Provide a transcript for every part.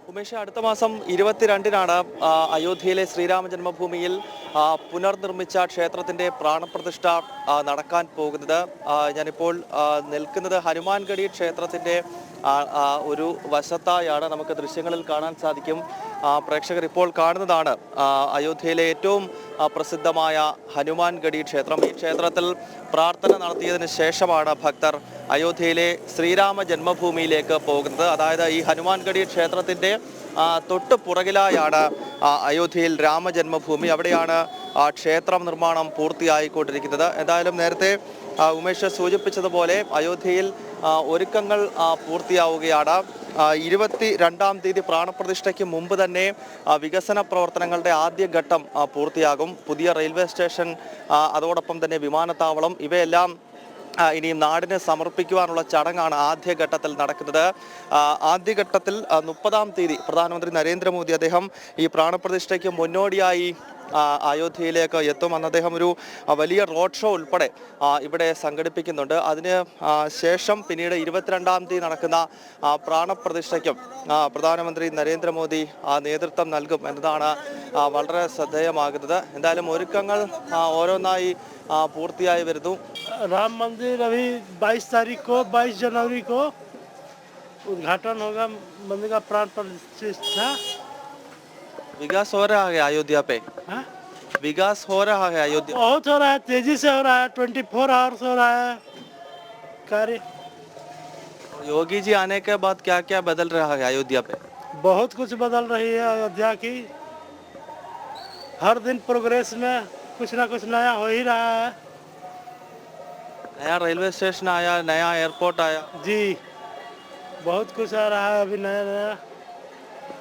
ഉമേഷ്, അടുത്ത മാസം 22-നാണ് അയോധ്യയിലെ ശ്രീരാമ ജന്മഭൂമിയിൽ പുനർനിർമ്മിച്ച ക്ഷേത്രത്തിന്റെ പ്രാണപ്രതിഷ്ഠ നടക്കാൻ പോകുന്നത്. ഞാനിപ്പോൾ നിൽക്കുന്നത് ഹനുമാൻഗഡി ക്ഷേത്രത്തിന്റെ ഒരു വശത്തായാണ്. നമുക്ക് ദൃശ്യങ്ങളിൽ കാണാൻ സാധിക്കും. പ്രേക്ഷകർ ഇപ്പോൾ കാണുന്നതാണ് അയോധ്യയിലെ ഏറ്റവും പ്രസിദ്ധമായ ഹനുമാൻഗഡി ക്ഷേത്രം. ഈ ക്ഷേത്രത്തിൽ പ്രാർത്ഥന നടത്തിയതിന് ശേഷമാണ് ഭക്തർ അയോധ്യയിലെ ശ്രീരാമ ജന്മഭൂമിയിലേക്ക് പോകുന്നത്. അതായത് ഈ ഹനുമാൻഗഡി ക്ഷേത്രത്തിന്റെ തൊട്ട് പുറകിലായാണ് അയോധ്യയിൽ രാമജന്മഭൂമി. അവിടെയാണ് ക്ഷേത്ര നിർമ്മാണം പൂർത്തിയായിക്കൊണ്ടിരിക്കുന്നത്. എന്തായാലും നേരത്തെ ഉമേഷ് സൂചിപ്പിച്ചതുപോലെ അയോധ്യയിൽ ഒരുക്കങ്ങൾ പൂർത്തിയാവുകയാണ്. 22-ാം തീയതി പ്രാണപ്രതിഷ്ഠയ്ക്ക് മുമ്പ് തന്നെ വികസന പ്രവർത്തനങ്ങളുടെ ആദ്യഘട്ടം പൂർത്തിയാകും. പുതിയ റെയിൽവേ സ്റ്റേഷൻ, അതോടൊപ്പം തന്നെ വിമാനത്താവളം, ഇവയെല്ലാം ഇനി നാടിന് സമർപ്പിക്കുവാനുള്ള ചടങ്ങാണ് ആദ്യഘട്ടത്തിൽ നടക്കുന്നത്. ആദ്യഘട്ടത്തിൽ 30-ാം തീയതി പ്രധാനമന്ത്രി നരേന്ദ്രമോദി അദ്ദേഹം ഈ പ്രാണപ്രതിഷ്ഠയ്ക്ക് മുന്നോടിയായി അയോധ്യയിലേക്ക് എത്തും. അന്ന് അദ്ദേഹം ഒരു വലിയ റോഡ് ഷോ ഉൾപ്പെടെ ഇവിടെ സംഘടിപ്പിക്കുന്നുണ്ട്. അതിന് ശേഷം പിന്നീട് 22-ാം തീയതി നടക്കുന്ന പ്രാണപ്രതിഷ്ഠയ്ക്കും പ്രധാനമന്ത്രി നരേന്ദ്രമോദി നേതൃത്വം നൽകും എന്നതാണ് വളരെ ശ്രദ്ധേയമാകുന്നത്. എന്തായാലും ഒരുക്കങ്ങൾ ഓരോന്നായി പൂർത്തിയായി വരുന്നു. राम मंदिर अभी 22 तारीख को 22 जनवरी को उद्घाटन होगा। मंदिर का प्राण प्रतिष्ठा। विकास हो रहा है अयोध्या पे? हाँ? विकास हो रहा है अयोध्या? बहुत हो रहा है, तेजी से हो रहा है। 24 आवर्स हो रहा है कार्य। योगी जी आने के बाद क्या क्या बदल रहा है अयोध्या पे? बहुत कुछ बदल रही है अयोध्या की। हर दिन प्रोग्रेस में कुछ ना कुछ नया हो ही रहा है। नया रेलवे स्टेशन आया, नया एयरपोर्ट आया, जी बहुत कुछ आ रहा है अभी नया नया।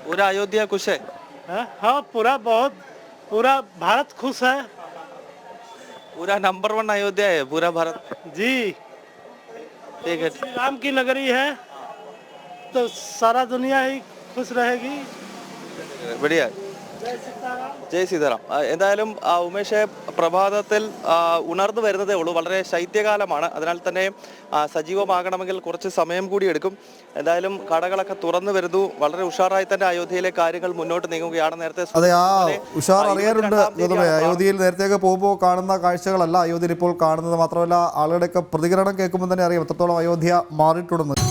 पूरा अयोध्या खुश है? हाँ, पूरा भारत खुश है। पूरा नंबर 1 अयोध्या है पूरा भारत में। जी ठीक है, श्री राम की नगरी है तो सारा दुनिया ही खुश रहेगी। बढ़िया. ജയ് സീതാറാം. എന്തായാലും ഉമേഷ്, പ്രഭാതത്തിൽ ഉണർന്നു വരുന്നതേ ഉള്ളൂ. വളരെ ശൈത്യകാലമാണ്. അതിനാൽ തന്നെ സജീവമാകണമെങ്കിൽ കുറച്ച് സമയം കൂടി എടുക്കും. എന്തായാലും കടകളൊക്കെ തുറന്നു വരുന്നു. വളരെ ഉഷാറായി തന്നെ അയോധ്യയിലെ കാര്യങ്ങൾ മുന്നോട്ട് നീങ്ങുകയാണ്. നേരത്തെ അതെ, ആ ഉഷാർ അറിയാറുണ്ട്. അയോധ്യയിൽ നേരത്തെയൊക്കെ പോകുമ്പോൾ കാണുന്ന കാഴ്ചകളല്ല അയോധ്യയിൽ ഇപ്പോൾ കാണുന്നത്. മാത്രമല്ല ആളുകളുടെയൊക്കെ പ്രതികരണം കേൾക്കുമ്പോൾ തന്നെ അറിയാം എത്രത്തോളം അയോധ്യ മാറിയിട്ടുണ്ടെന്ന്.